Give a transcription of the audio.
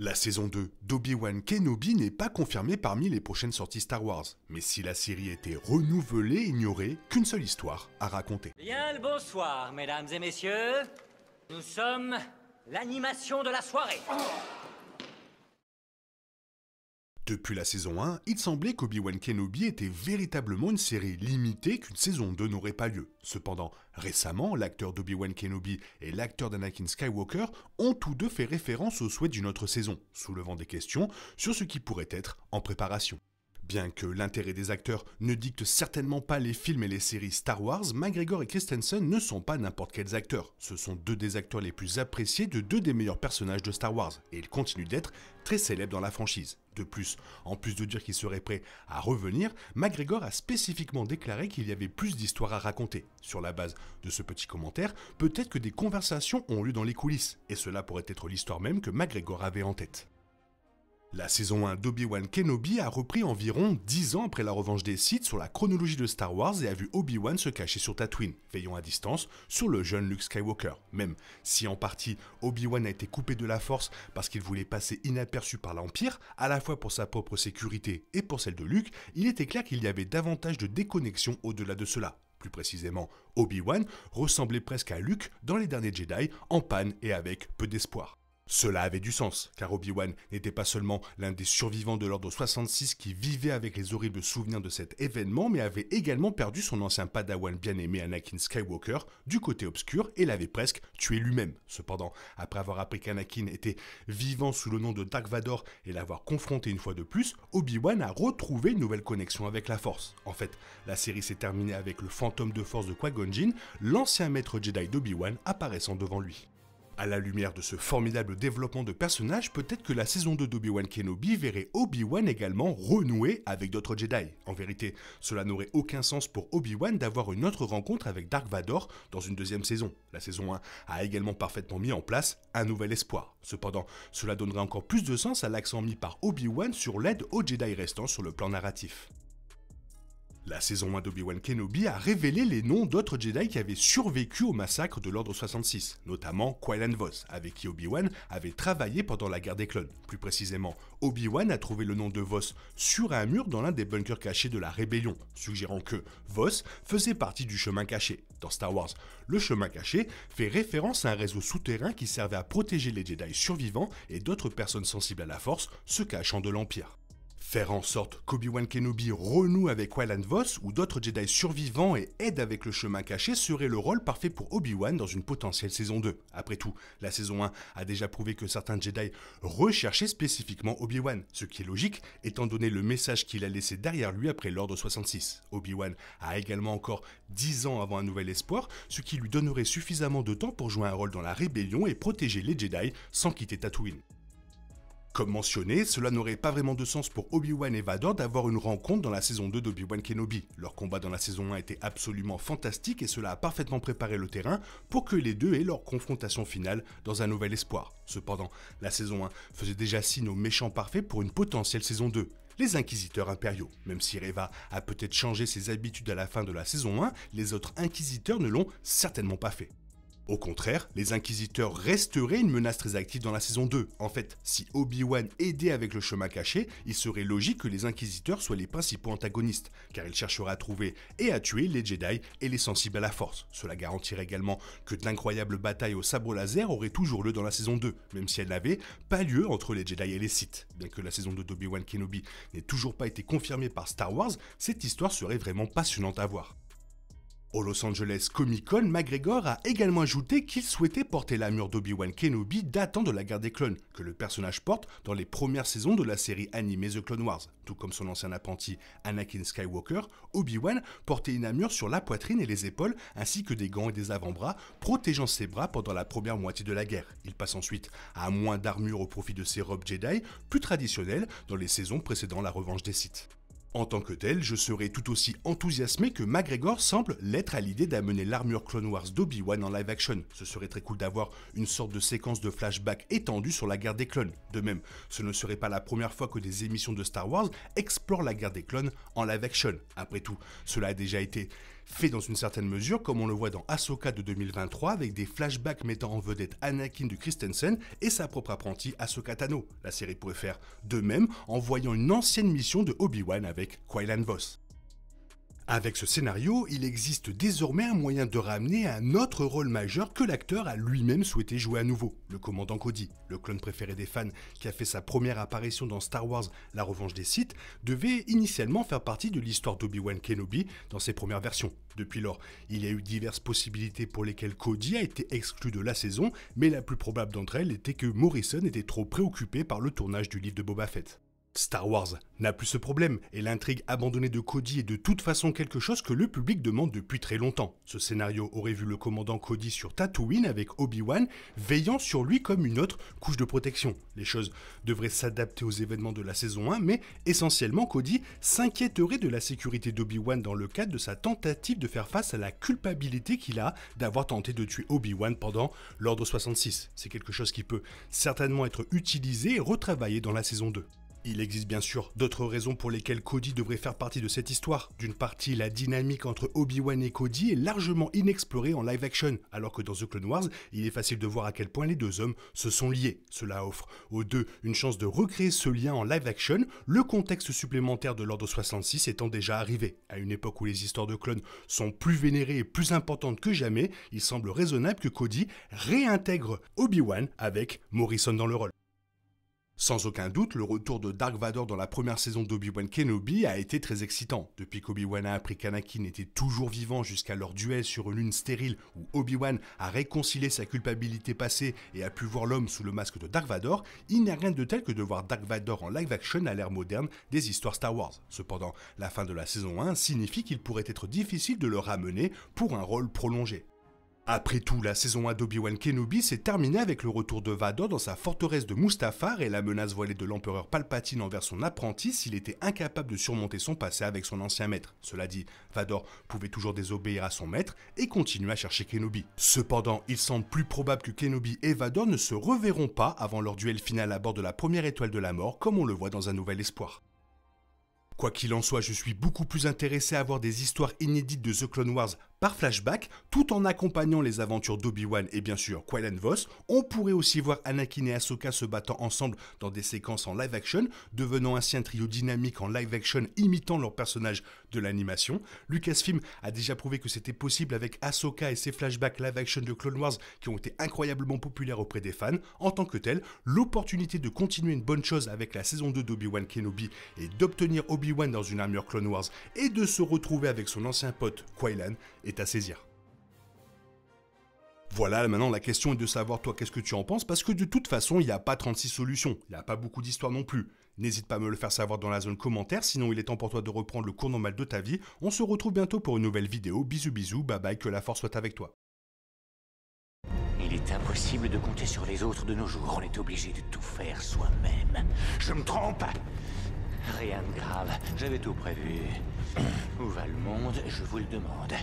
La saison 2 d'Obi-Wan Kenobi n'est pas confirmée parmi les prochaines sorties Star Wars, mais si la série était renouvelée, il n'y aurait qu'une seule histoire à raconter. Bien le bonsoir, mesdames et messieurs. Nous sommes l'animation de la soirée. Depuis la saison 1, il semblait qu'Obi-Wan Kenobi était véritablement une série limitée qu'une saison 2 n'aurait pas lieu. Cependant, récemment, l'acteur d'Obi-Wan Kenobi et l'acteur d'Anakin Skywalker ont tous deux fait référence au souhait d'une autre saison, soulevant des questions sur ce qui pourrait être en préparation. Bien que l'intérêt des acteurs ne dicte certainement pas les films et les séries Star Wars, McGregor et Christensen ne sont pas n'importe quels acteurs. Ce sont deux des acteurs les plus appréciés de deux des meilleurs personnages de Star Wars, et ils continuent d'être très célèbres dans la franchise. De plus, en plus de dire qu'il serait prêt à revenir, McGregor a spécifiquement déclaré qu'il y avait plus d'histoires à raconter. Sur la base de ce petit commentaire, peut-être que des conversations ont lieu dans les coulisses, et cela pourrait être l'histoire même que McGregor avait en tête. La saison 1 d'Obi-Wan Kenobi a repris environ 10 ans après la revanche des Sith sur la chronologie de Star Wars et a vu Obi-Wan se cacher sur Tatooine, veillant à distance sur le jeune Luke Skywalker. Même si en partie Obi-Wan a été coupé de la Force parce qu'il voulait passer inaperçu par l'Empire, à la fois pour sa propre sécurité et pour celle de Luke, il était clair qu'il y avait davantage de déconnexion au-delà de cela. Plus précisément, Obi-Wan ressemblait presque à Luke dans les derniers Jedi, en panne et avec peu d'espoir. Cela avait du sens, car Obi-Wan n'était pas seulement l'un des survivants de l'Ordre 66 qui vivait avec les horribles souvenirs de cet événement, mais avait également perdu son ancien padawan bien-aimé Anakin Skywalker du côté obscur et l'avait presque tué lui-même. Cependant, après avoir appris qu'Anakin était vivant sous le nom de Dark Vador et l'avoir confronté une fois de plus, Obi-Wan a retrouvé une nouvelle connexion avec la Force. En fait, la série s'est terminée avec le fantôme de Force de Qui-Gon Jinn, l'ancien maître Jedi d'Obi-Wan apparaissant devant lui. À la lumière de ce formidable développement de personnages, peut-être que la saison 2 d'Obi-Wan Kenobi verrait Obi-Wan également renouer avec d'autres Jedi. En vérité, cela n'aurait aucun sens pour Obi-Wan d'avoir une autre rencontre avec Dark Vador dans une deuxième saison. La saison 1 a également parfaitement mis en place un nouvel espoir. Cependant, cela donnerait encore plus de sens à l'accent mis par Obi-Wan sur l'aide aux Jedi restants sur le plan narratif. La saison 1 d'Obi-Wan Kenobi a révélé les noms d'autres Jedi qui avaient survécu au massacre de l'Ordre 66, notamment Qui-Gon Voss, avec qui Obi-Wan avait travaillé pendant la guerre des clones. Plus précisément, Obi-Wan a trouvé le nom de Voss sur un mur dans l'un des bunkers cachés de la Rébellion, suggérant que Voss faisait partie du chemin caché. Dans Star Wars, le chemin caché fait référence à un réseau souterrain qui servait à protéger les Jedi survivants et d'autres personnes sensibles à la Force se cachant de l'Empire. Faire en sorte qu'Obi-Wan Kenobi renoue avec Qui-Gon Voss ou d'autres Jedi survivants et aide avec le chemin caché serait le rôle parfait pour Obi-Wan dans une potentielle saison 2. Après tout, la saison 1 a déjà prouvé que certains Jedi recherchaient spécifiquement Obi-Wan, ce qui est logique étant donné le message qu'il a laissé derrière lui après l'Ordre 66. Obi-Wan a également encore 10 ans avant un nouvel espoir, ce qui lui donnerait suffisamment de temps pour jouer un rôle dans la rébellion et protéger les Jedi sans quitter Tatooine. Comme mentionné, cela n'aurait pas vraiment de sens pour Obi-Wan et Vador d'avoir une rencontre dans la saison 2 d'Obi-Wan Kenobi. Leur combat dans la saison 1 était absolument fantastique et cela a parfaitement préparé le terrain pour que les deux aient leur confrontation finale dans un nouvel espoir. Cependant, la saison 1 faisait déjà signe aux méchants parfaits pour une potentielle saison 2. Les Inquisiteurs impériaux. Même si Reva a peut-être changé ses habitudes à la fin de la saison 1, les autres Inquisiteurs ne l'ont certainement pas fait. Au contraire, les Inquisiteurs resteraient une menace très active dans la saison 2. En fait, si Obi-Wan aidait avec le chemin caché, il serait logique que les Inquisiteurs soient les principaux antagonistes, car il cherchera à trouver et à tuer les Jedi et les sensibles à la Force. Cela garantirait également que de l'incroyable bataille au sabre laser aurait toujours lieu dans la saison 2, même si elle n'avait pas lieu entre les Jedi et les Sith. Bien que la saison 2 d'Obi-Wan Kenobi n'ait toujours pas été confirmée par Star Wars, cette histoire serait vraiment passionnante à voir. Au Los Angeles Comic Con, McGregor a également ajouté qu'il souhaitait porter l'armure d'Obi-Wan Kenobi datant de la guerre des clones, que le personnage porte dans les premières saisons de la série animée The Clone Wars. Tout comme son ancien apprenti Anakin Skywalker, Obi-Wan portait une armure sur la poitrine et les épaules, ainsi que des gants et des avant-bras, protégeant ses bras pendant la première moitié de la guerre. Il passe ensuite à moins d'armure au profit de ses robes Jedi, plus traditionnelles dans les saisons précédant la revanche des Sith. En tant que tel, je serais tout aussi enthousiasmé que McGregor semble l'être à l'idée d'amener l'armure Clone Wars d'Obi-Wan en live action. Ce serait très cool d'avoir une sorte de séquence de flashback étendue sur la guerre des clones. De même, ce ne serait pas la première fois que des émissions de Star Wars explorent la guerre des clones en live action. Après tout, cela a déjà été fait dans une certaine mesure comme on le voit dans Ahsoka de 2023 avec des flashbacks mettant en vedette Anakin de Christensen et sa propre apprentie Ahsoka Tano. La série pourrait faire de même en voyant une ancienne mission de Obi-Wan avec Quinlan Vos. Avec ce scénario, il existe désormais un moyen de ramener un autre rôle majeur que l'acteur a lui-même souhaité jouer à nouveau, le commandant Cody, le clone préféré des fans qui a fait sa première apparition dans Star Wars La Revanche des Sith, devait initialement faire partie de l'histoire d'Obi-Wan Kenobi dans ses premières versions. Depuis lors, il y a eu diverses possibilités pour lesquelles Cody a été exclu de la saison, mais la plus probable d'entre elles était que Morrison était trop préoccupé par le tournage du livre de Boba Fett. Star Wars n'a plus ce problème, et l'intrigue abandonnée de Cody est de toute façon quelque chose que le public demande depuis très longtemps. Ce scénario aurait vu le commandant Cody sur Tatooine avec Obi-Wan, veillant sur lui comme une autre couche de protection. Les choses devraient s'adapter aux événements de la saison 1, mais essentiellement Cody s'inquiéterait de la sécurité d'Obi-Wan dans le cadre de sa tentative de faire face à la culpabilité qu'il a d'avoir tenté de tuer Obi-Wan pendant l'Ordre 66. C'est quelque chose qui peut certainement être utilisé et retravaillé dans la saison 2. Il existe bien sûr d'autres raisons pour lesquelles Cody devrait faire partie de cette histoire. D'une partie, la dynamique entre Obi-Wan et Cody est largement inexplorée en live action, alors que dans The Clone Wars, il est facile de voir à quel point les deux hommes se sont liés. Cela offre aux deux une chance de recréer ce lien en live action, le contexte supplémentaire de l'Ordre 66 étant déjà arrivé. À une époque où les histoires de clones sont plus vénérées et plus importantes que jamais, il semble raisonnable que Cody réintègre Obi-Wan avec Morrison dans le rôle. Sans aucun doute, le retour de Dark Vador dans la première saison d'Obi-Wan Kenobi a été très excitant. Depuis qu'Obi-Wan a appris qu'Anakin était toujours vivant jusqu'à leur duel sur une lune stérile où Obi-Wan a réconcilié sa culpabilité passée et a pu voir l'homme sous le masque de Dark Vador, il n'y a rien de tel que de voir Dark Vador en live action à l'ère moderne des histoires Star Wars. Cependant, la fin de la saison 1 signifie qu'il pourrait être difficile de le ramener pour un rôle prolongé. Après tout, la saison 1 d'Obi-Wan Kenobi s'est terminée avec le retour de Vador dans sa forteresse de Mustafar et la menace voilée de l'empereur Palpatine envers son apprenti s'il était incapable de surmonter son passé avec son ancien maître. Cela dit, Vador pouvait toujours désobéir à son maître et continuer à chercher Kenobi. Cependant, il semble plus probable que Kenobi et Vador ne se reverront pas avant leur duel final à bord de la première étoile de la mort, comme on le voit dans Un Nouvel Espoir. Quoi qu'il en soit, je suis beaucoup plus intéressé à voir des histoires inédites de The Clone Wars par flashback, tout en accompagnant les aventures d'Obi-Wan et bien sûr Quinlan Vos. On pourrait aussi voir Anakin et Ahsoka se battant ensemble dans des séquences en live action, devenant ainsi un trio dynamique en live action imitant leurs personnages de l'animation. Lucasfilm a déjà prouvé que c'était possible avec Ahsoka et ses flashbacks live action de Clone Wars qui ont été incroyablement populaires auprès des fans. En tant que tel, l'opportunité de continuer une bonne chose avec la saison 2 d'Obi-Wan Kenobi et d'obtenir Obi-Wan dans une armure Clone Wars et de se retrouver avec son ancien pote Quinlan est à saisir. Voilà, maintenant la question est de savoir toi qu'est-ce que tu en penses, parce que de toute façon il n'y a pas 36 solutions, il n'y a pas beaucoup d'histoires non plus. N'hésite pas à me le faire savoir dans la zone commentaire, sinon il est temps pour toi de reprendre le cours normal de ta vie. On se retrouve bientôt pour une nouvelle vidéo, bisous bisous, bye bye, que la force soit avec toi. Il est impossible de compter sur les autres de nos jours, on est obligé de tout faire soi-même. Je me trompe? Rien de grave, j'avais tout prévu. Où va le monde, je vous le demande.